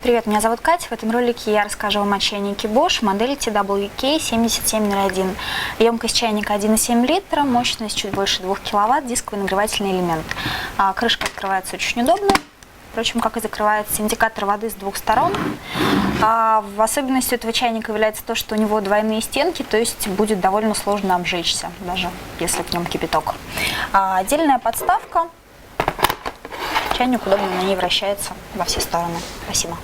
Привет, меня зовут Катя. В этом ролике я расскажу вам о чайнике Bosch модели TWK7701. Емкость чайника 1,7 литра, мощность чуть больше 2 киловатт, дисковый нагревательный элемент. Крышка открывается очень удобно, впрочем, как и закрывается индикатор воды с двух сторон. В особенностью этого чайника является то, что у него двойные стенки, то есть будет довольно сложно обжечься, даже если в нем кипяток. Отдельная подставка. Чайник удобно на ней вращается во все стороны. Спасибо.